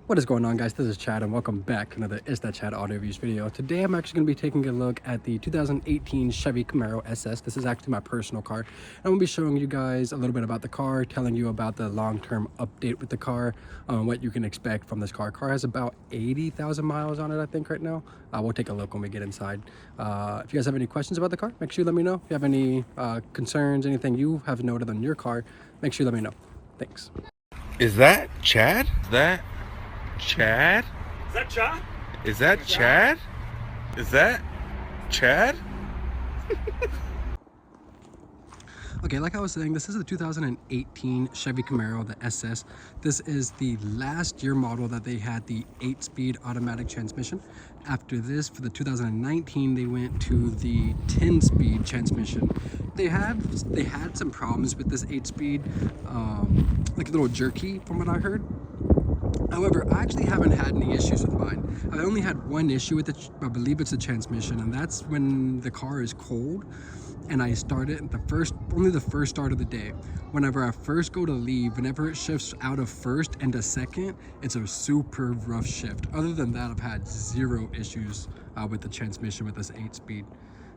What is going on, guys? This is Chad and welcome back to another Is That Chad audio reviews video. Today I'm actually going to be taking a look at the 2018 Chevy Camaro SS. This is actually my personal car. And I'm going to be showing you guys a little bit about the car, telling you about the long-term update with the car, what you can expect from this car. Car has about 80,000 miles on it, I think, right now. We'll take a look when we get inside. If you guys have any questions about the car, make sure you let me know. If you have any concerns, anything you have noted on your car, make sure you let me know. Thanks. Is that Chad? Chad? Is that Chad? Is that Chad? Is that Chad? Okay, like I was saying, this is the 2018 Chevy Camaro, the SS. This is the last year model that they had the 8-speed automatic transmission. After this, for the 2019, they went to the 10-speed transmission. They had some problems with this 8-speed, like a little jerky from what I heard. However, I actually haven't had any issues with mine. I only had one issue with it, I believe it's the transmission, and that's when the car is cold and I start it only the first start of the day. Whenever I first go to leave, whenever it shifts out of first into second, it's a super rough shift. Other than that, I've had zero issues with the transmission with this 8-speed.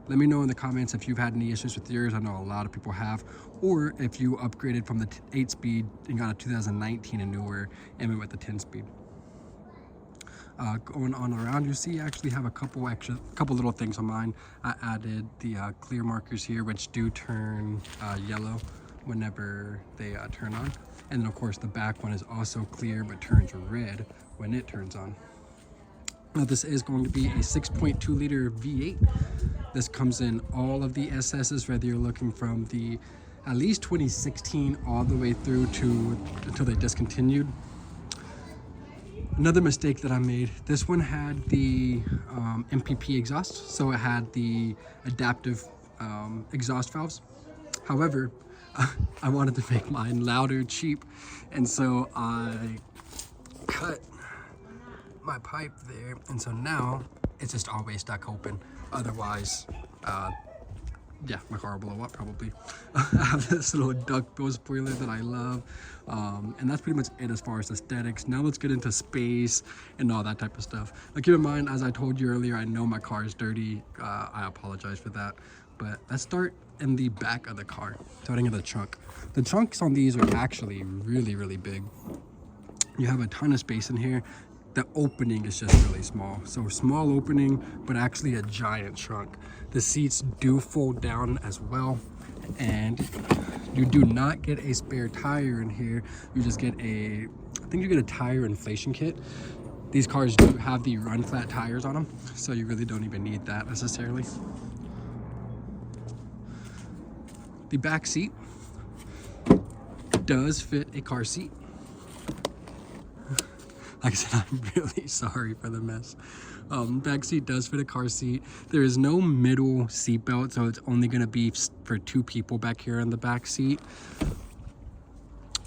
Let me know in the comments if you've had any issues with yours. I know a lot of people have, or if you upgraded from the 8-speed and got a 2019 and newer and went with the 10-speed. Going on around, you see I actually have a couple little things on mine. I added the clear markers here, which do turn yellow whenever they turn on. And then of course the back one is also clear but turns red when it turns on. Now this is going to be a 6.2 liter V8. This comes in all of the SS's, whether you're looking from the at least 2016 all the way through to until they discontinued. Another mistake that I made, this one had the MPP exhaust, so it had the adaptive exhaust valves. However, I wanted to make mine louder, cheap, and so I cut my pipe there, and so now it's just always stuck open. Otherwise, yeah, my car will blow up probably. I have this little duckbill spoiler that I love, and that's pretty much it as far as aesthetics. Now let's get into space and all that type of stuff. Now keep in mind, as I told you earlier, I know my car is dirty. I apologize for that, but let's start in the back of the car, starting in the trunk. The trunks on these are actually really big. You have a ton of space in here. The opening is just really small, so small opening but actually a giant trunk. The seats do fold down as well, and you do not get a spare tire in here. You just get I think you get a tire inflation kit. These cars do have the run flat tires on them, so you really don't even need that necessarily. The back seat does fit a car seat. Like I said, I'm really sorry for the mess. Back seat does fit a car seat. There is no middle seat belt, so it's only going to be for 2 people back here in the back seat,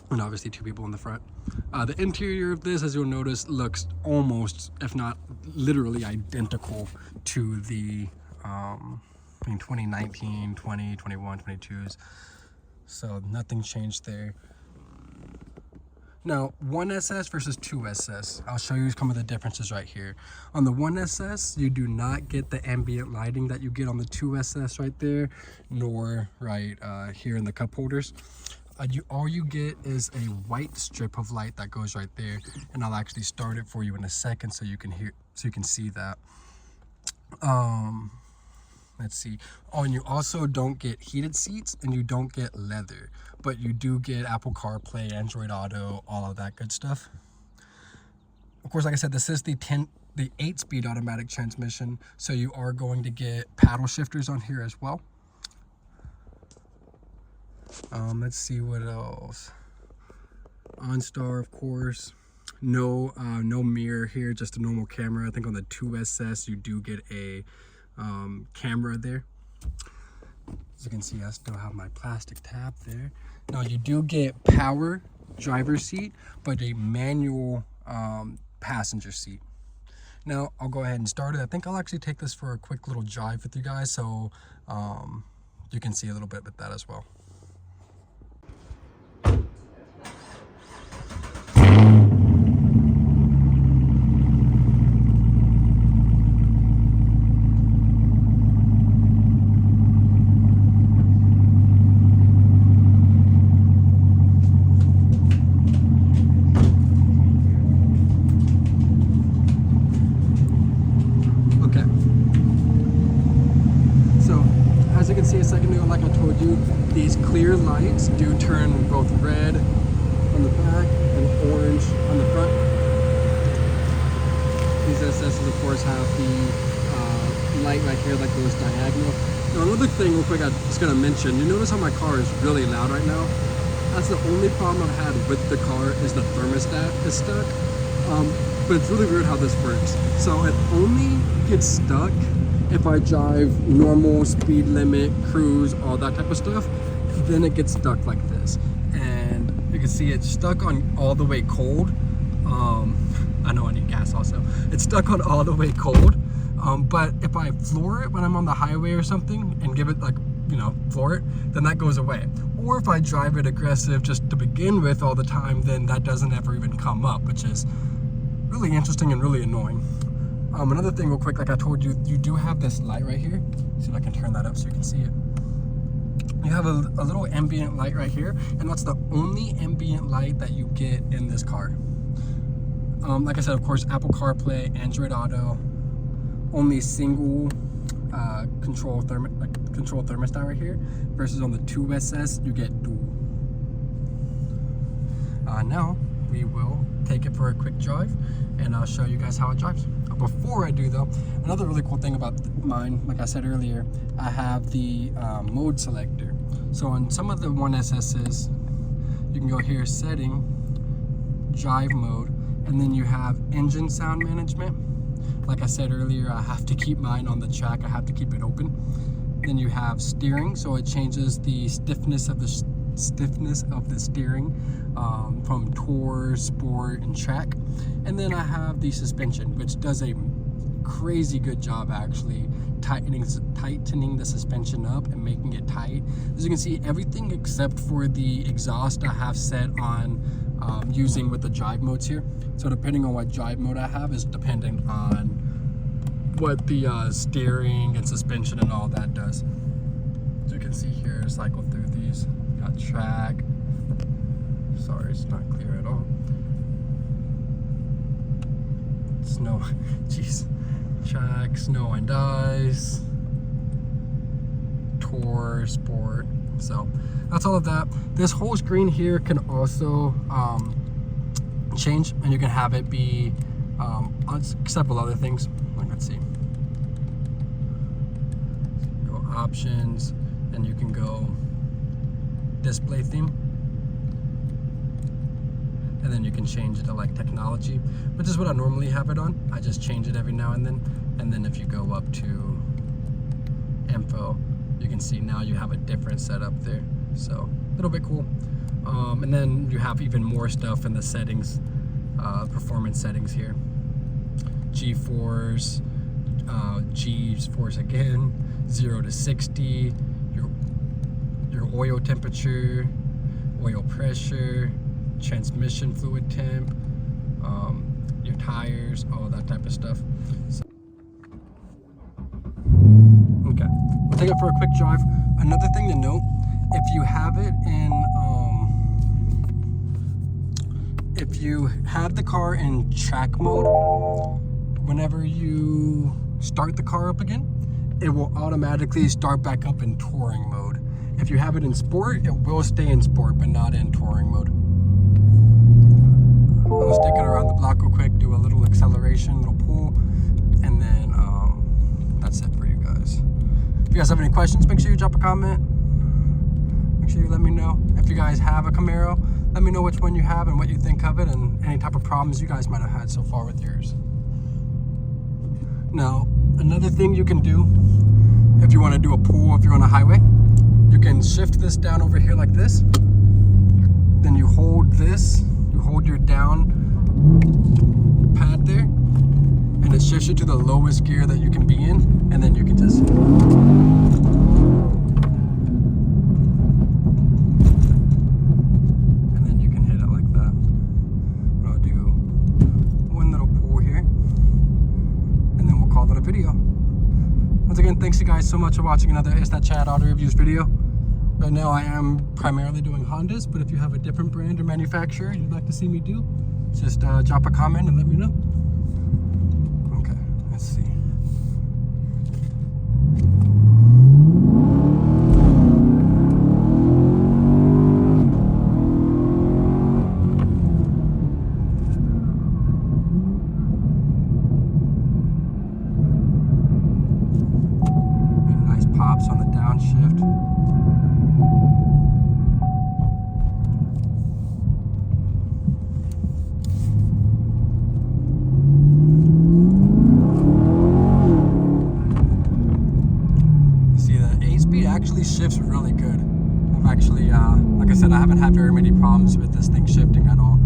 and obviously 2 people in the front. The interior of this, as you'll notice, looks almost, if not literally identical to the 2019, 20, 21, 22s. So nothing changed there. Now, 1SS versus 2SS. I'll show you some of the differences right here. On the 1SS, you do not get the ambient lighting that you get on the 2SS right there, nor right here in the cup holders. All you get is a white strip of light that goes right there, and I'll actually start it for you in a second so you can see that. Let's see. Oh, and you also don't get heated seats and you don't get leather, but you do get Apple CarPlay, Android Auto, all of that good stuff. Of course, like I said, this is the 8-speed automatic transmission, so you are going to get paddle shifters on here as well. Let's see what else. OnStar, of course. No mirror here, just a normal camera. I think on the 2SS you do get a camera there. As you can see, I still have my plastic tab there. Now you do get power driver's seat, but a manual passenger seat. Now I'll go ahead and start it. I think I'll actually take this for a quick little drive with you guys, so you can see a little bit with that as well. SSs, of course, have the light right here that goes diagonal. Now, another thing real quick I was going to mention, you notice how my car is really loud right now? That's the only problem I've had with the car is the thermostat is stuck. But it's really weird how this works. So it only gets stuck if I drive normal, speed limit, cruise, all that type of stuff. Then it gets stuck like this. And you can see it's stuck on all the way cold. I know I need gas also. It's stuck on all the way cold. But if I floor it when I'm on the highway or something and give it like, you know, floor it, then that goes away. Or if I drive it aggressive just to begin with all the time, then that doesn't ever even come up, which is really interesting and really annoying. Another thing real quick, like I told you, you do have this light right here. See if I can turn that up so you can see it. You have a little ambient light right here, and that's the only ambient light that you get in this car. Like I said, of course, Apple CarPlay, Android Auto, only single control thermostat right here, versus on the 2 SS you get dual. Now we will take it for a quick drive and I'll show you guys how it drives. Before I do though, another really cool thing about mine, like I said earlier, I have the mode selector. So on some of the 1SSs, you can go here, setting, drive mode, and then you have engine sound management. Like I said earlier, I have to keep mine on the track. I have to keep it open. Then you have steering, so it changes the stiffness of the steering from tour, sport, and track. And then I have the suspension, which does a crazy good job actually tightening the suspension up and making it tight. As you can see, everything except for the exhaust I have set on using with the drive modes here. So depending on what drive mode I have is dependent on what the steering and suspension and all that does. As you can see here, cycle through these. Got track. Sorry, it's not clear at all. Snow, jeez. Track, snow and ice, tour, sport. So that's all of that. This whole screen here can also change, and you can have it be on several other things. Let's see. Go options, and you can go display theme, and then you can change it to like technology, which is what I normally have it on. I just change it every now and then. And then if you go up to info, you can see now you have a different setup there. So a little bit cool. And then you have even more stuff in the settings, performance settings here. G-force, G-force again, 0 to 60, your oil temperature, oil pressure, transmission fluid temp, your tires, all that type of stuff. So, okay, we'll take it for a quick drive. Another thing to note, if you have it in, if you have the car in track mode, whenever you start the car up again, it will automatically start back up in touring mode. If you have it in sport, it will stay in sport, but not in touring mode. I'll stick it around the block real quick, do a little acceleration, little pull, and then that's it for you guys. If you guys have any questions, make sure you drop a comment. Make sure you let me know. If you guys have a Camaro, let me know which one you have and what you think of it, and any type of problems you guys might have had so far with yours. Now, another thing you can do if you want to do a pull, if you're on a highway, you can shift this down over here like this. Then you hold this, you hold your down pad there, and it shifts you to the lowest gear that you can be in, and then you can just hit it like that. But I'll do one little pull here, and then we'll call it a video. Once again, thanks you guys so much for watching another It's That Chad Auto Reviews video. Right now I am primarily doing Hondas, but if you have a different brand or manufacturer you'd like to see me do, just drop a comment and let me know. Okay, let's see. shifts really good. I've actually, like I said, I haven't had very many problems with this thing shifting at all.